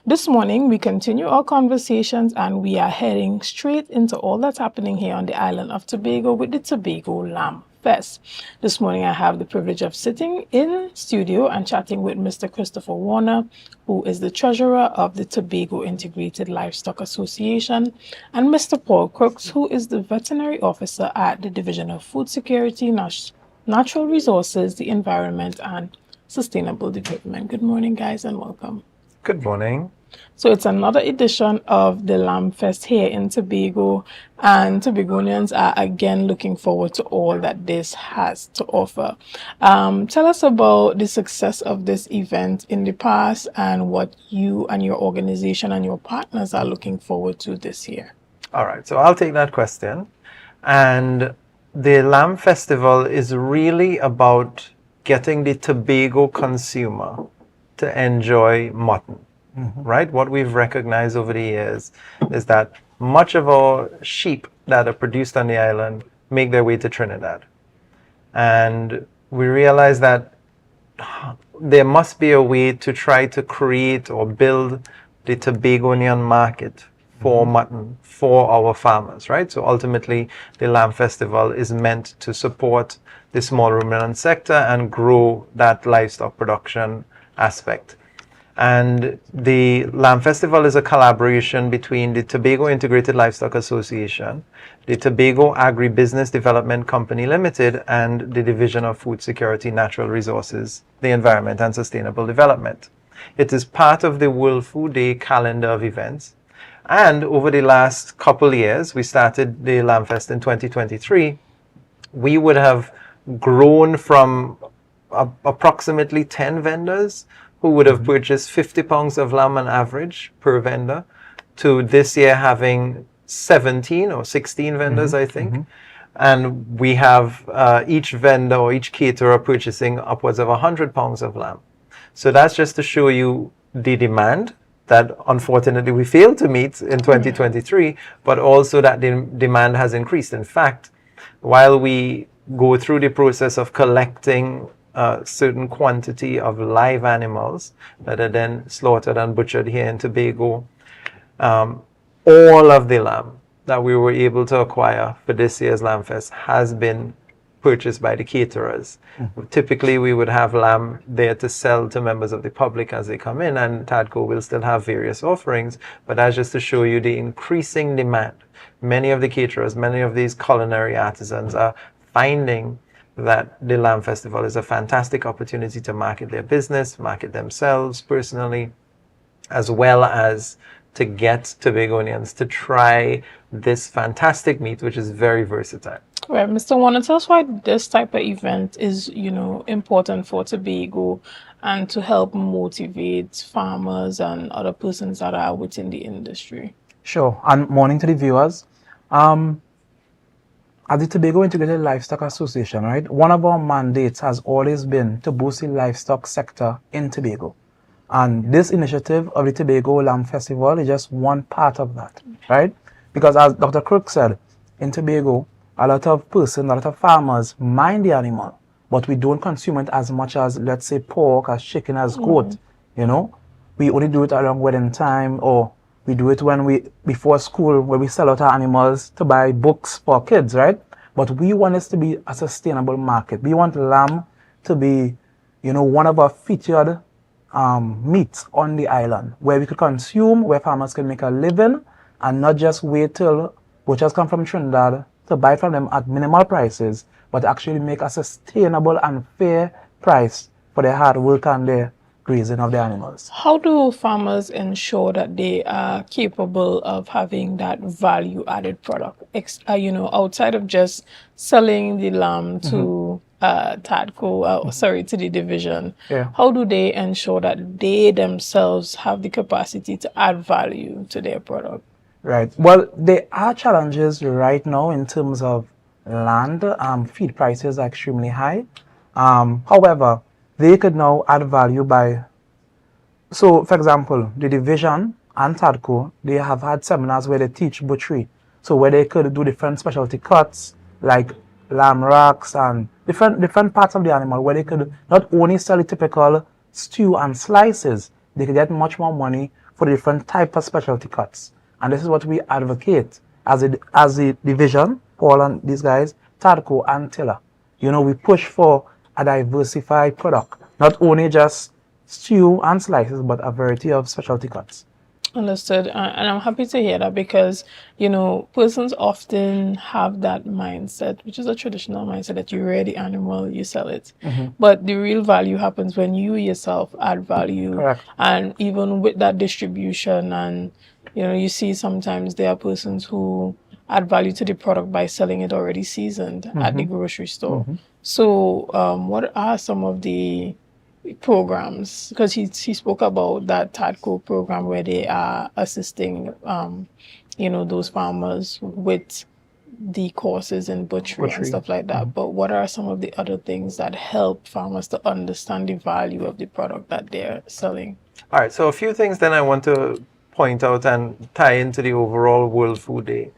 This morning, we continue our conversations and we are heading straight into all that's happening here on the island of Tobago with the Tobago Lamb Fest. This morning, I have the privilege of sitting in studio and chatting with Mr. Kristofer Warner, who is the treasurer of the Tobago Integrated Livestock Association, and Mr. Paul Crooks, who is the veterinary officer at the Division of Food Security, Natural Resources, the Environment, and Sustainable Development. Good morning, guys, and welcome. Good morning. So it's another edition of the Lamb Fest here in Tobago, and Tobagonians are again looking forward to all that this has to offer. Tell us about the success of this event in the past and what you and your organization and your partners are looking forward to this year. All right, so I'll take that question. And the Lamb Festival is really about getting the Tobago consumer to enjoy mutton, right? What we've recognized over the years is that much of our sheep that are produced on the island make their way to Trinidad. And we realize that there must be a way to try to create or build the Tobagonian market for mutton for our farmers, right? So ultimately, the Lamb Festival is meant to support the small ruminant sector and grow that livestock production aspect. And the Lamb Festival is a collaboration between the Tobago Integrated Livestock Association, the Tobago Agribusiness Development Company Limited, and the Division of Food Security, Natural Resources, the Environment, and Sustainable Development. It is part of the World Food Day calendar of events. And over the last couple years, we started the Lamb Fest in 2023, we would have grown from approximately 10 vendors who would have purchased 50 pounds of lamb on average per vendor to this year having 17 or 16 vendors, I think. And we have each vendor or each caterer purchasing upwards of 100 pounds of lamb. So that's just to show you the demand that unfortunately we failed to meet in 2023, but also that the demand has increased. In fact, while we go through the process of collecting a certain quantity of live animals that are then slaughtered and butchered here in Tobago, all of the lamb that we were able to acquire for this year's Lamb Fest has been purchased by the caterers. Typically, we would have lamb there to sell to members of the public as they come in, and TADCO will still have various offerings, but that's just to show you the increasing demand. Many of the caterers, many of these culinary artisans are finding that the Lamb Festival is a fantastic opportunity to market their business, market themselves personally, as well as to get Tobagonians to try this fantastic meat, which is very versatile. Right, Mr. Warner, tell us why this type of event is, important for Tobago and to help motivate farmers and other persons that are within the industry. Sure, and morning to the viewers. At the Tobago Integrated Livestock Association, right, one of our mandates has always been to boost the livestock sector in Tobago. And this initiative of the Tobago Lamb Festival is just one part of that, right? Because as Dr. Crooks said, in Tobago, a lot of farmers mind the animal, but we don't consume it as much as, let's say, pork, as chicken, as goat, We only do it around wedding time, or we do it before school, where we sell out our animals to buy books for kids, right? But we want this to be a sustainable market. We want lamb to be, one of our featured meats on the island, where we could consume, where farmers can make a living, and not just wait till butchers come from Trinidad to buy from them at minimal prices, but actually make a sustainable and fair price for their hard work and their grazing of the animals. How do farmers ensure that they are capable of having that value-added product, outside of just selling the lamb to TADCO, to the division? Yeah. How do they ensure that they themselves have the capacity to add value to their product? Right. Well, there are challenges right now in terms of land. Feed prices are extremely high. However, they could now add value by, so for example, the division and TADCO, they have had seminars where they teach butchery. So where they could do different specialty cuts, like lamb racks and different parts of the animal, where they could not only sell the typical stew and slices, they could get much more money for different type of specialty cuts. And this is what we advocate as a division, Paul and these guys, Tadco and Tiller. We push for a diversified product, not only just stew and slices, but a variety of specialty cuts. Understood. And I'm happy to hear that because, persons often have that mindset, which is a traditional mindset that you rear the animal, you sell it. But the real value happens when you yourself add value. Correct. And even with that distribution and, you see sometimes there are persons who add value to the product by selling it already seasoned at the grocery store. So what are some of the programs, because he spoke about that Tadco program where they are assisting those farmers with the courses in butchery and stuff like that, but what are some of the other things that help farmers to understand the value of the product that they're selling? All right, so a few things then I want to point out and tie into the overall World Food Day.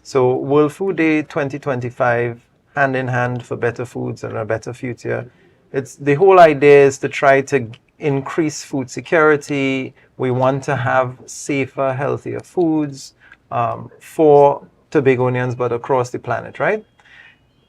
So World Food Day 2025, hand in hand for better foods and a better future. It's the whole idea is to try to increase food security. We want to have safer, healthier foods for Tobagonians, but across the planet, right?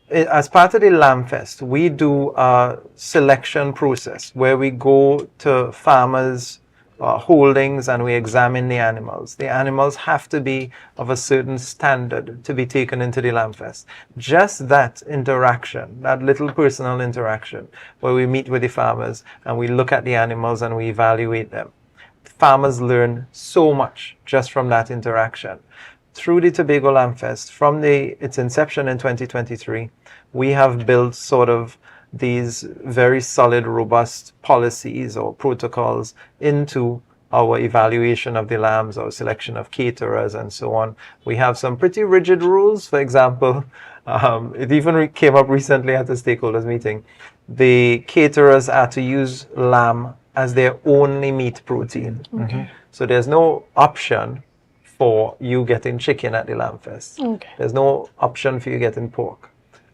As part of the Lamb Fest, we do a selection process where we go to farmers' holdings and we examine the animals. The animals have to be of a certain standard to be taken into the Lamb Fest. Just that interaction, that little personal interaction where we meet with the farmers and we look at the animals and we evaluate them. Farmers learn so much just from that interaction. Through the Tobago Lamb Fest, from its inception in 2023, we have built sort of these very solid, robust policies or protocols into our evaluation of the lambs, our selection of caterers, and so on. We have some pretty rigid rules. For example, it even came up recently at the stakeholders meeting. The caterers are to use lamb as their only meat protein. So there's no option for you getting chicken at the Lamb Fest. There's no option for you getting pork.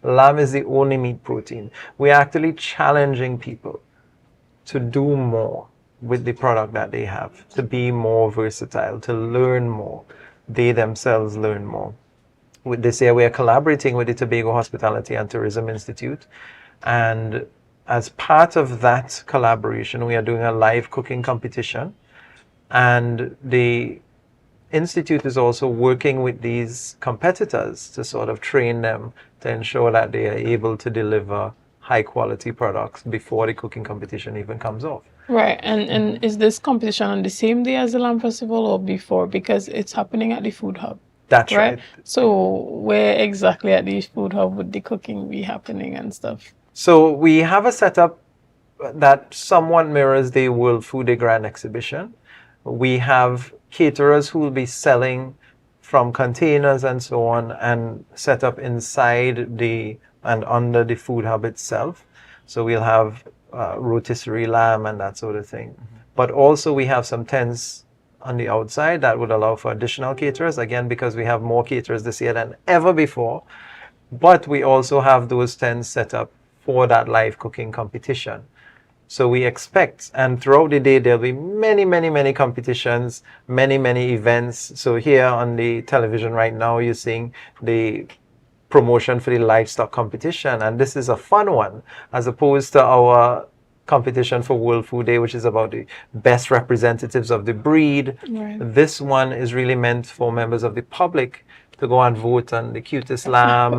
Lamb is the only meat protein. We're actually challenging people to do more with the product that they have, to be more versatile, to learn more. They themselves learn more. With this year, we are collaborating with the Tobago Hospitality and Tourism Institute. And as part of that collaboration, we are doing a live cooking competition. And the Institute is also working with these competitors to sort of train them to ensure that they are able to deliver high quality products before the cooking competition even comes off. Right. And is this competition on the same day as the Lamb Festival or before? Because it's happening at the Food Hub. That's right. So where exactly at the Food Hub would the cooking be happening and stuff? So we have a setup that somewhat mirrors the World Food Day Grand Exhibition. We have caterers who will be selling from containers and so on and set up inside and under the Food Hub itself. So we'll have rotisserie lamb and that sort of thing. But also we have some tents on the outside that would allow for additional caterers, again, because we have more caterers this year than ever before. But we also have those tents set up for that live cooking competition. So we expect, and throughout the day, there'll be many, many, many competitions, many, many events. So here on the television right now, you're seeing the promotion for the livestock competition. And this is a fun one, as opposed to our competition for World Food Day, which is about the best representatives of the breed. Right. This one is really meant for members of the public to go and vote on the cutest lamb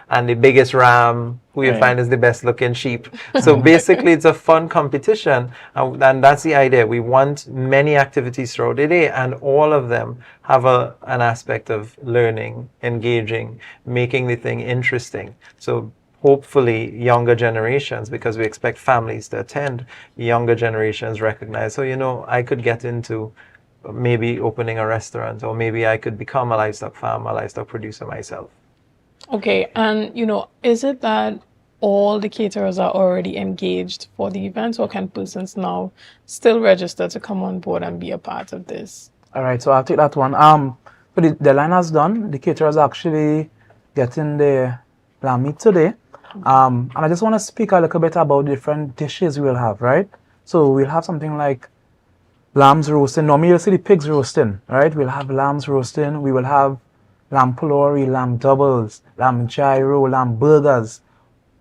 and the biggest ram, who you find is the best looking sheep. So basically it's a fun competition, and that's the idea. We want many activities throughout the day, and all of them have an aspect of learning, engaging, making the thing interesting. So hopefully younger generations, because we expect families to attend, younger generations recognize, so I could get into maybe opening a restaurant, or maybe I could become a livestock farmer, a livestock producer myself. Okay, and is it that all the caterers are already engaged for the event, or can persons now still register to come on board and be a part of this? All right, so I'll take that one. So the line has done. The caterers are actually getting the lamb meat today. And I just want to speak a little bit about different dishes we'll have, right? So we'll have something like lambs roasting. Normally you'll see the pigs roasting, right? We'll have lambs roasting. We will have lamb pulori, lamb doubles, lamb gyro, lamb burgers,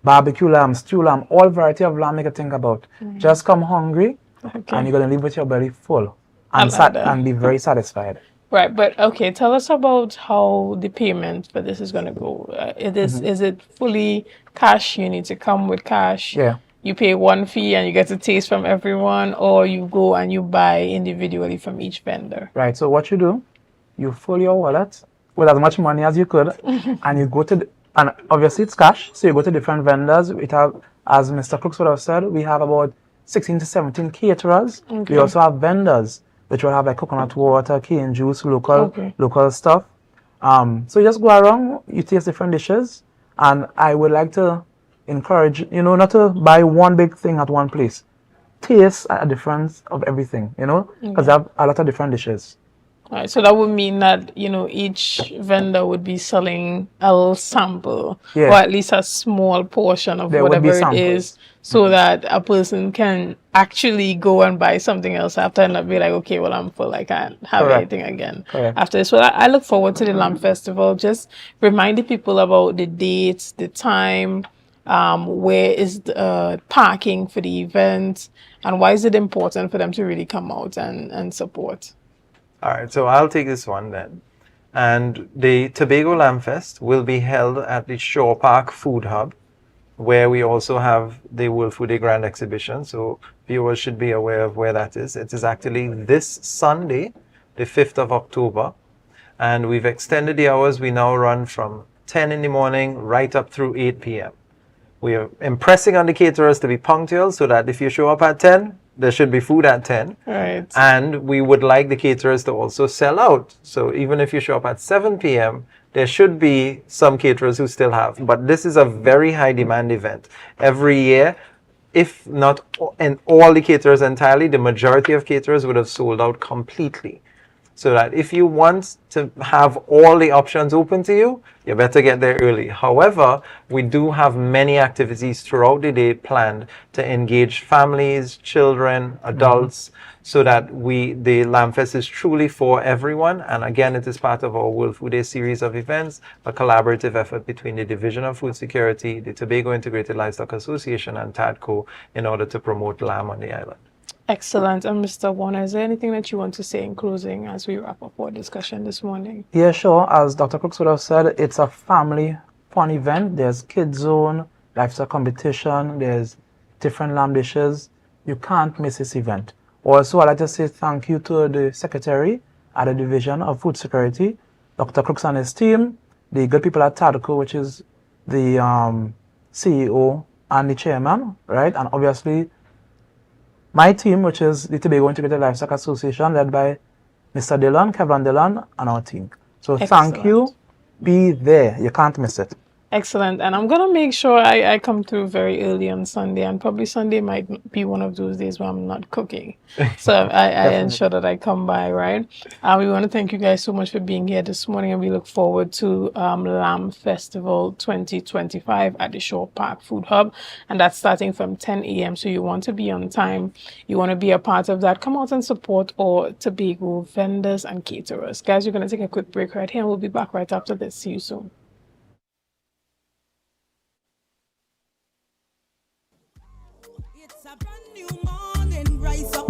barbecue lamb, stew lamb, all variety of lamb you can think about. Just come hungry and you're going to leave with your belly full and, and be very satisfied. Right, but okay, tell us about how the payment for this is going to go. Is it fully cash? You need to come with cash. Yeah. You pay one fee and you get to taste from everyone, or you go and you buy individually from each vendor. Right. So what you do, you fill your wallet with as much money as you could, and you go to, and obviously it's cash, so you go to different vendors. We have, as Mr. Crooks would have said, we have about 16 to 17 caterers. Okay. We also have vendors, which will have like coconut water, cane juice, local stuff. So you just go around, you taste different dishes, and I would like to encourage, not to buy one big thing at one place. Taste a difference of everything, because they have a lot of different dishes. All right, so that would mean that, each vendor would be selling a little sample, or at least a small portion of whatever it is, so that a person can actually go and buy something else after and not be like, okay, well, I'm full, I can't have anything again after this. Well, I look forward to the Lamb Festival. Just reminding people about the dates, the time, where is the parking for the event, and why is it important for them to really come out and support? All right, so I'll take this one then. And the Tobago Lamb Fest will be held at the Shore Park Food Hub, where we also have the World Food Day Grand Exhibition. So viewers should be aware of where that is. It is actually this Sunday, the 5th of October. And we've extended the hours. We now run from 10 in the morning right up through 8 p.m. We are impressing on the caterers to be punctual so that if you show up at 10, there should be food at 10. Right. And we would like the caterers to also sell out. So even if you show up at 7 p.m., there should be some caterers who still have. But this is a very high demand event. Every year, if not in all the caterers entirely, the majority of caterers would have sold out completely. So that if you want to have all the options open to you, you better get there early. However, we do have many activities throughout the day planned to engage families, children, adults, so that the Lamb Fest is truly for everyone. And again, it is part of our World Food Day series of events, a collaborative effort between the Division of Food Security, the Tobago Integrated Livestock Association, and TADCO in order to promote lamb on the island. Excellent. And Mr. Warner, is there anything that you want to say in closing as we wrap up our discussion this morning? Yeah, sure. As Dr. Crooks would have said, it's a family fun event. There's kids zone, livestock competition, there's different lamb dishes. You can't miss this event. Also, I'd like to say thank you to the Secretary at the Division of Food Security, Dr. Crooks and his team, the good people at TADCO, which is the CEO and the chairman, right? And obviously, my team, which is the Tobago Integrated Livestock Association, led by Mr. Dillon, Kevin Dillon, and our team. So thank you. Be there. You can't miss it. Excellent. And I'm going to make sure I come through very early on Sunday, and probably Sunday might be one of those days where I'm not cooking. So I ensure that I come by, right? We want to thank you guys so much for being here this morning, and we look forward to Lamb Festival 2025 at the Shore Park Food Hub. And that's starting from 10 a.m. So you want to be on time. You want to be a part of that. Come out and support our Tobago vendors and caterers. Guys, we're going to take a quick break right here, and we'll be back right after this. See you soon.